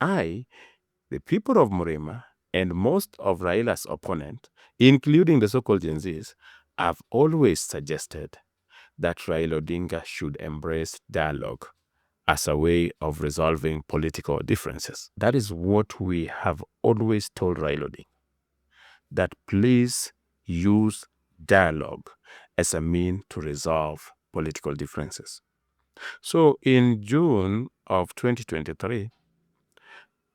the people of Murima, and most of Raila's opponents, including the so-called Gen Zs, have always suggested that Raila Odinga should embrace dialogue as a way of resolving political differences. That is what we have always told Raila Odinga, that please use dialogue as a mean to resolve political differences. So in June of 2023,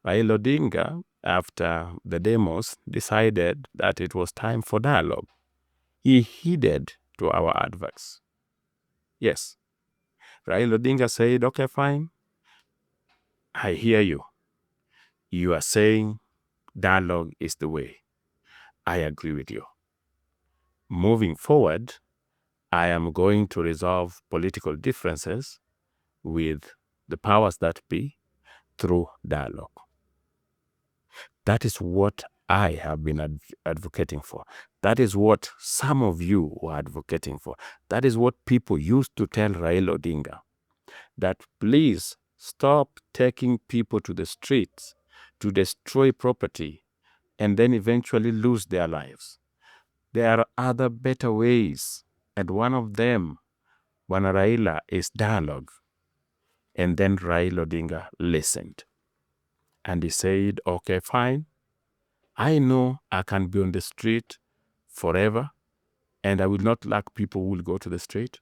Raila Odinga, after the demos, decided that it was time for dialogue. He heeded to our advice. Yes, Raila Odinga said, okay, fine, I hear you. You are saying dialogue is the way. I agree with you. Moving forward, I am going to resolve political differences with the powers that be through dialogue. That is what I have been advocating for. That is what some of you were advocating for. That is what people used to tell Raila Odinga, that please stop taking people to the streets to destroy property and then eventually lose their lives. There are other better ways, and one of them, Bwana Raila, is dialogue. And then Raila Odinga listened. And he said, okay, fine. I know I can be on the street forever, and I will not lack people who will go to the street,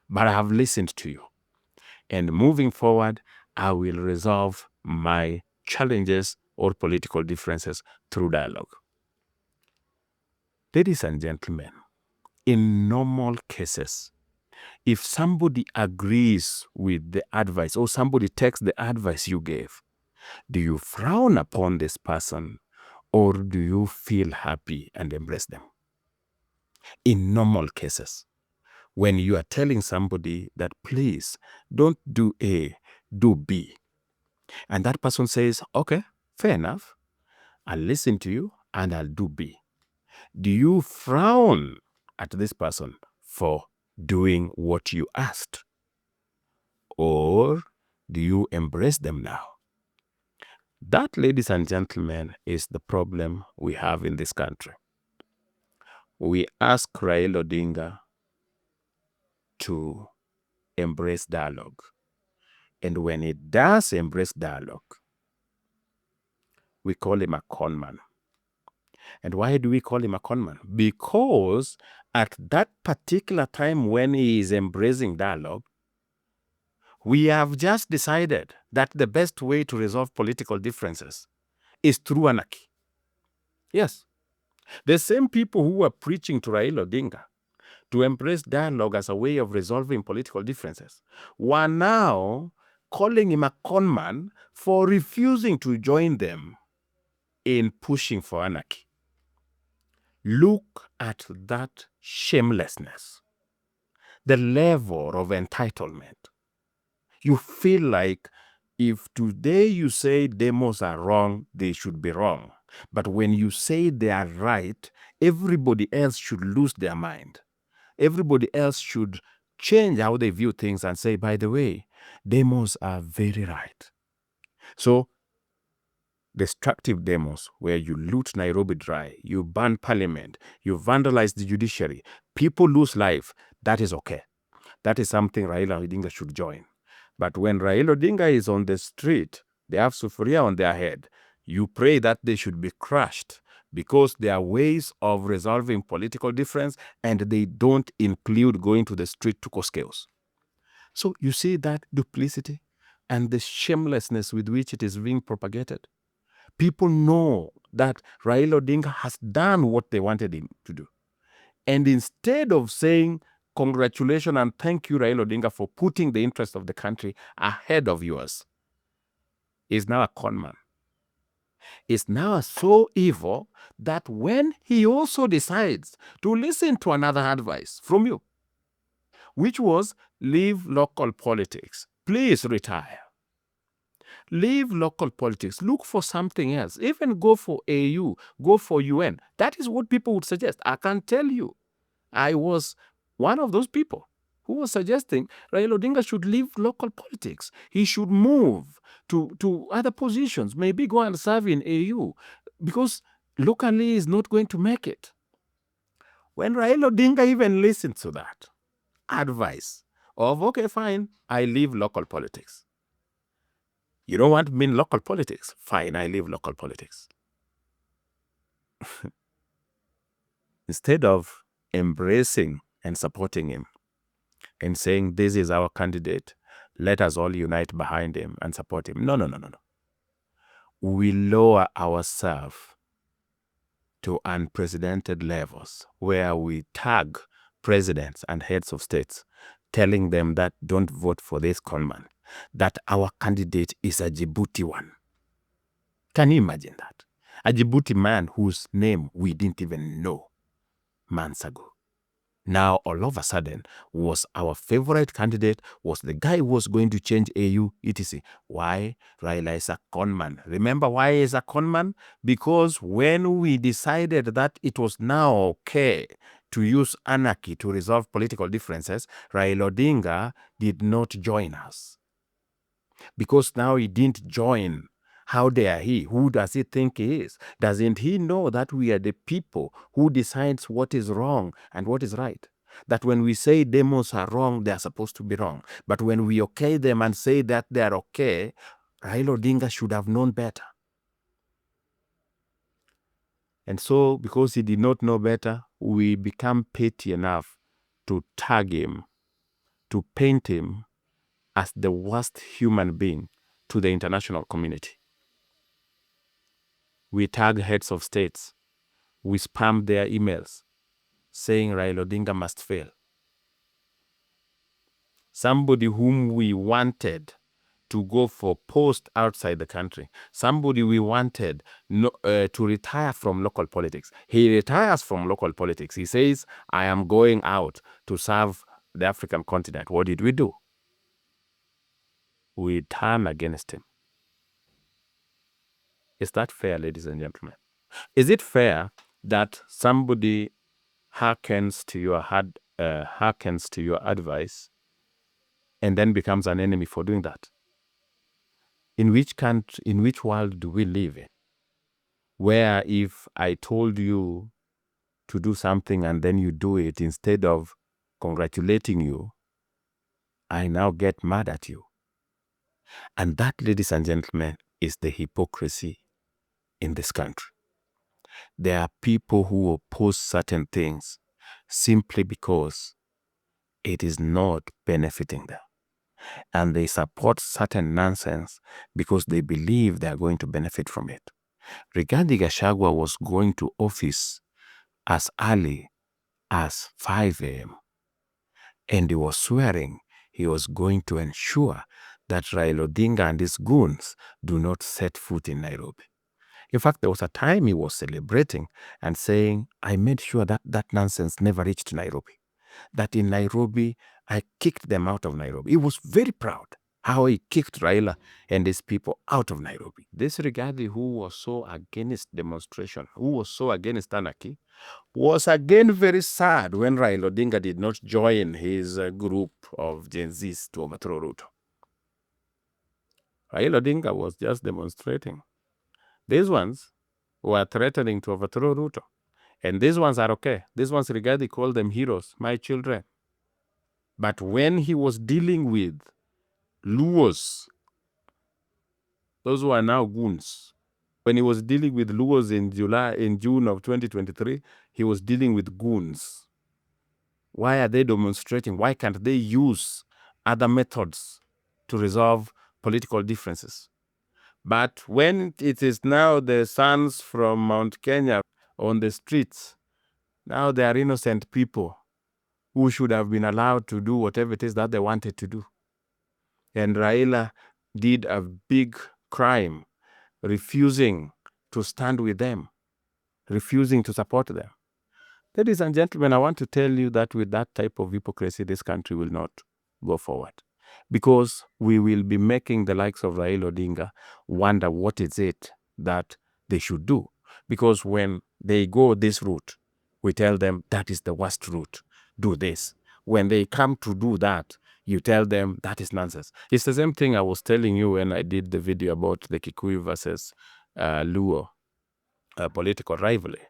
but I have listened to you. And moving forward, I will resolve my challenges or political differences through dialogue. Ladies and gentlemen, in normal cases, if somebody agrees with the advice or somebody takes the advice you gave, do you frown upon this person or do you feel happy and embrace them? In normal cases, when you are telling somebody that please don't do A, do B, and that person says, okay, fair enough, I'll listen to you and I'll do B, do you frown at this person for doing what you asked? Or do you embrace them now? That, ladies and gentlemen, is the problem we have in this country. We ask Raila Odinga to embrace dialogue. And when he does embrace dialogue, we call him a conman. And why do we call him a conman? Because at that particular time when he is embracing dialogue, we have just decided that the best way to resolve political differences is through anarchy. Yes. The same people who were preaching to Raila Odinga to embrace dialogue as a way of resolving political differences were now calling him a conman for refusing to join them in pushing for anarchy. Look at that shamelessness, the level of entitlement. You feel like if today you say demos are wrong, they should be wrong. But when you say they are right, everybody else should lose their mind. Everybody else should change how they view things and say, by the way, demos are very right. So, destructive demos where you loot Nairobi dry, you burn parliament, you vandalize the judiciary, people lose life, that is okay. That is something Raila Odinga should join. But when Raila Odinga is on the street, they have sufuria on their head, you pray that they should be crushed because they are ways of resolving political difference and they don't include going to the street to cause chaos. So you see that duplicity and the shamelessness with which it is being propagated. People know that Raila Odinga has done what they wanted him to do. And instead of saying, congratulations and thank you, Raila Odinga, for putting the interest of the country ahead of yours, is now a conman. Is now so evil that when he also decides to listen to another advice from you, which was leave local politics, please retire. Leave local politics. Look for something else. Even go for AU, go for UN. That is what people would suggest. I can tell you, I was one of those people who was suggesting Raila Odinga should leave local politics. He should move to other positions, maybe go and serve in AU, because locally is not going to make it. When Raila Odinga even listened to that advice of, okay, fine, I leave local politics. You don't want me in local politics? Fine, I leave local politics. Instead of embracing and supporting him and saying, this is our candidate, let us all unite behind him and support him. No. We lower ourselves to unprecedented levels where we tag presidents and heads of states, telling them that don't vote for this conman, that our candidate is a Djibouti one. Can you imagine that? A Djibouti man whose name we didn't even know months ago. Now, all of a sudden, was our favorite candidate, was the guy who was going to change AU, etc. Why? Raila is a conman. Remember why he is a conman? Because when we decided that it was now okay to use anarchy to resolve political differences, Raila Odinga did not join us. Because now he didn't join. How dare he? Who does he think he is? Doesn't he know that we are the people who decides what is wrong and what is right? That when we say demos are wrong, they are supposed to be wrong. But when we okay them and say that they are okay, Raila Odinga should have known better. And so, because he did not know better, we become petty enough to tag him, to paint him as the worst human being to the international community. We tag heads of states. We spam their emails saying Raila Odinga must fail. Somebody whom we wanted to go for post outside the country. Somebody we wanted to retire from local politics. He retires from local politics. He says, I am going out to serve the African continent. What did we do? We turn against him. Is that fair, ladies and gentlemen? Is it fair that somebody hearkens to your advice and then becomes an enemy for doing that? In which country, in which world do we live in? Where if I told you to do something and then you do it, instead of congratulating you, I now get mad at you. And that, ladies and gentlemen, is the hypocrisy in this country. There are people who oppose certain things simply because it is not benefiting them. And they support certain nonsense because they believe they are going to benefit from it. Rigathi Gachagua was going to office as early as 5 a.m. and he was swearing he was going to ensure that Raila Odinga and his goons do not set foot in Nairobi. In fact, there was a time he was celebrating and saying, I made sure that that nonsense never reached Nairobi. That in Nairobi, I kicked them out of Nairobi. He was very proud how he kicked Raila and his people out of Nairobi. This Rigathi, who was so against demonstration, who was so against anarchy, was again very sad when Raila Odinga did not join his group of Gen Zs to overthrow Ruto. Raila Odinga was just demonstrating. These ones were threatening to overthrow Ruto. And these ones are okay. These ones, Rigathi called them heroes, my children. But when he was dealing with Luos, those who are now goons, when he was dealing with Luos in June of 2023, he was dealing with goons. Why are they demonstrating? Why can't they use other methods to resolve political differences? But when it is now the sons from Mount Kenya on the streets, now they are innocent people who should have been allowed to do whatever it is that they wanted to do. And Raila did a big crime, refusing to stand with them, refusing to support them. Ladies and gentlemen, I want to tell you that with that type of hypocrisy, this country will not go forward. Because we will be making the likes of Raila Odinga wonder what is it that they should do. Because when they go this route, we tell them that is the worst route. Do this. When they come to do that, you tell them that is nonsense. It's the same thing I was telling you when I did the video about the Kikuyu versus Luo political rivalry.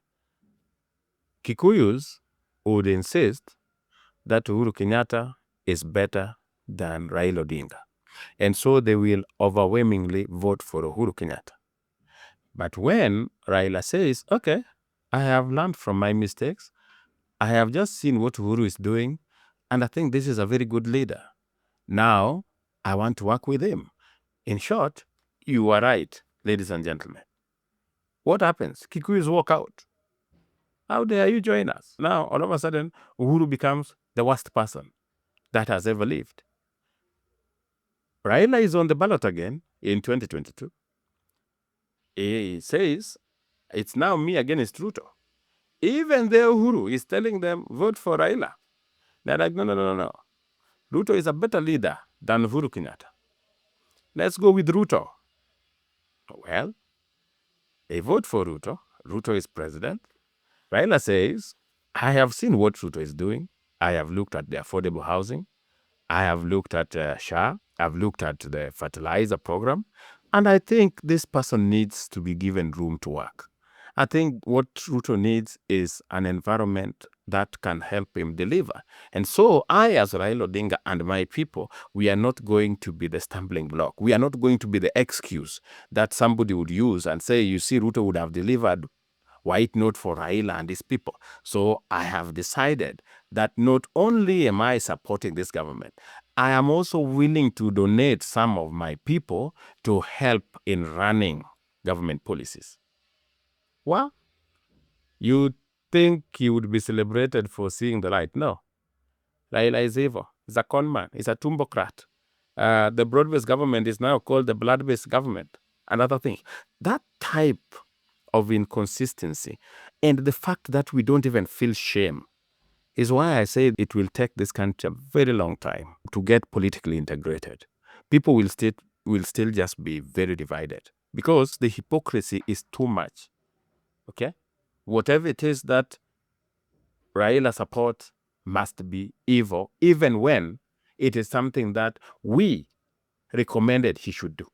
Kikuyus would insist that Uhuru Kenyatta is better than Raila Odinga. And so they will overwhelmingly vote for Uhuru Kenyatta. But when Raila says, okay, I have learned from my mistakes, I have just seen what Uhuru is doing, and I think this is a very good leader. Now, I want to work with him. In short, you are right, ladies and gentlemen. What happens? Kikuyus walk out. How dare you join us? Now, all of a sudden, Uhuru becomes the worst person that has ever lived. Raila is on the ballot again in 2022. He says, it's now me against Ruto. Even the Uhuru is telling them, vote for Raila. They're like, no. Ruto is a better leader than Uhuru Kenyatta. Let's go with Ruto. Well, they vote for Ruto. Ruto is president. Raila says, I have seen what Ruto is doing. I have looked at the affordable housing. I have looked at SHA. I've looked at the fertilizer program. And I think this person needs to be given room to work. I think what Ruto needs is an environment that can help him deliver. And so I, as Raila Odinga and my people, we are not going to be the stumbling block. We are not going to be the excuse that somebody would use and say, you see, Ruto would have delivered. Why not for Raila and his people? So I have decided that not only am I supporting this government, I am also willing to donate some of my people to help in running government policies. Well, you think he would be celebrated for seeing the light? No. Raila is evil. He's a conman. He's a tumbocrat. The broad-based government is now called the blood-based government. Another thing. That type of inconsistency and the fact that we don't even feel shame is why I say it will take this country a very long time to get politically integrated. People will still just be very divided because the hypocrisy is too much. Okay? Whatever it is that Raila supports must be evil, even when it is something that we recommended he should do.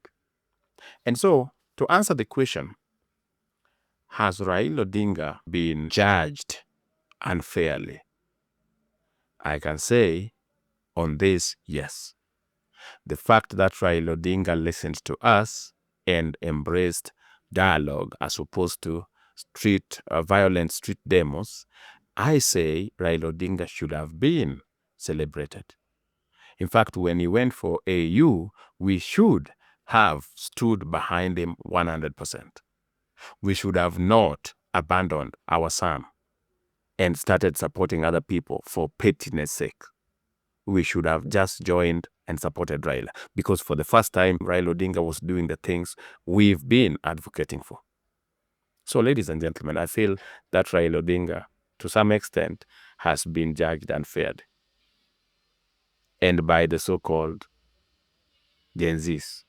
And so, to answer the question, has Raila Odinga been judged unfairly? I can say on this, yes. The fact that Raila Odinga listened to us and embraced dialogue as opposed to violent street demos, I say Raila Odinga should have been celebrated. In fact, when he went for AU, we should have stood behind him 100%. We should have not abandoned our son and started supporting other people for pettiness sake. We should have just joined and supported Raila, because for the first time, Raila Odinga was doing the things we've been advocating for. So, ladies and gentlemen, I feel that Raila Odinga, to some extent, has been judged unfairly, and by the so-called Gen Zs.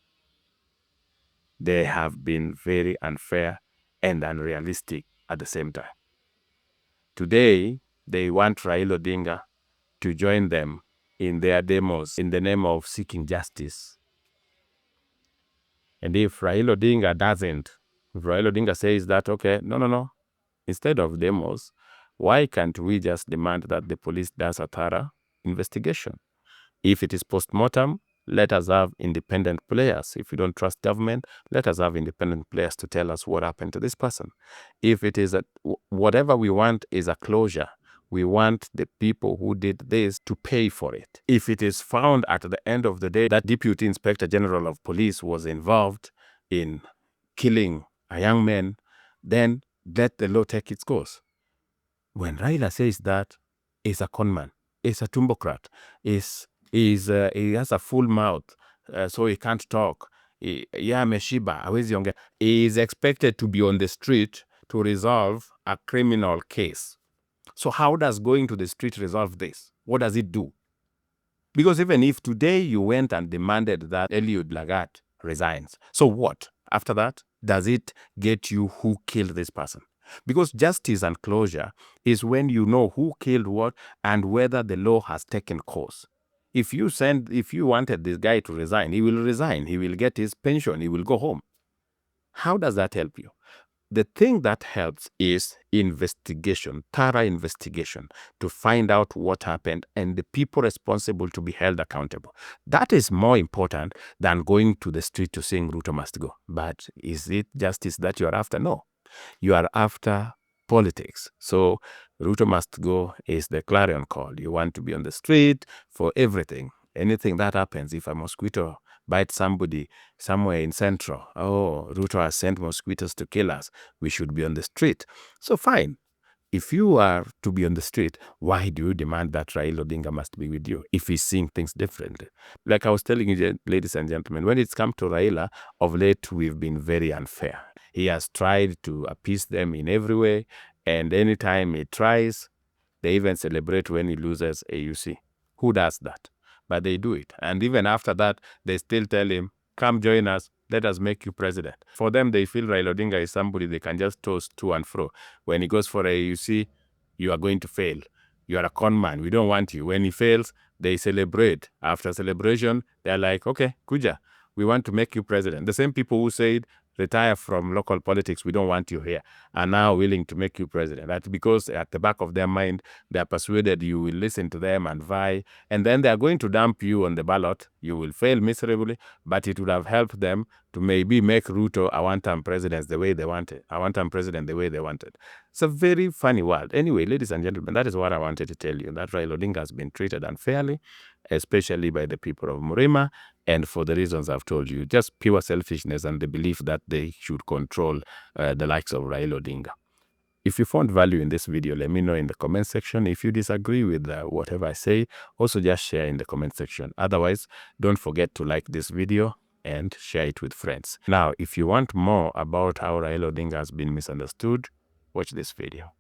They have been very unfair and unrealistic at the same time. Today, they want Raila Odinga to join them in their demos in the name of seeking justice. And if Raila Odinga doesn't, if Raila Odinga says that, okay, no, instead of demos, why can't we just demand that the police does a thorough investigation? If it is post-mortem, let us have independent players. If we don't trust government, let us have independent players to tell us what happened to this person. If it is whatever we want is a closure, we want the people who did this to pay for it. If it is found at the end of the day that Deputy Inspector General of Police was involved in killing a young man, then let the law take its course. When Raila says that, he's a conman, he's a tumbocrat, he has a full mouth, so he can't talk. Ameshiba, hawezi ongea. He is expected to be on the street to resolve a criminal case. So how does going to the street resolve this? What does it do? Because even if today you went and demanded that Eliud Lagat resigns, so what? After that, does it get you who killed this person? Because justice and closure is when you know who killed what and whether the law has taken course. If you wanted this guy to resign, he will resign. He will get his pension. He will go home. How does that help you? The thing that helps is investigation, thorough investigation, to find out what happened and the people responsible to be held accountable. That is more important than going to the street to sing Ruto must go. But is it justice that you are after? No. You are after politics. So Ruto must go is the clarion call. You want to be on the street for everything. Anything that happens, if a mosquito bites somebody somewhere in Central, oh, Ruto has sent mosquitoes to kill us, we should be on the street. So fine. If you are to be on the street, why do you demand that Raila Odinga must be with you if he's seeing things differently? Like I was telling you, ladies and gentlemen, when it's come to Raila, of late we've been very unfair. He has tried to appease them in every way, and anytime he tries, they even celebrate when he loses AUC. Who does that? But they do it. And even after that, they still tell him, come join us, let us make you president. For them, they feel Raila Odinga is somebody they can just toss to and fro. When he goes for AUC, you are going to fail. You are a conman. We don't want you. When he fails, they celebrate. After celebration, they're like, okay, Kuja, we want to make you president. The same people who said, retire from local politics, we don't want you here, are now willing to make you president. That's because at the back of their mind, they are persuaded you will listen to them and vie, and then they are going to dump you on the ballot. You will fail miserably, but it would have helped them to maybe make Ruto a one-term president the way they wanted. It's a very funny world. Anyway, ladies and gentlemen, that is what I wanted to tell you, that Raila Odinga has been treated unfairly, especially by the people of Murima, and for the reasons I've told you, just pure selfishness and the belief that they should control the likes of Raila Odinga. If you found value in this video, let me know in the comment section. If you disagree with whatever I say, also just share in the comment section. Otherwise, don't forget to like this video and share it with friends. Now, if you want more about how Raila Odinga has been misunderstood, watch this video.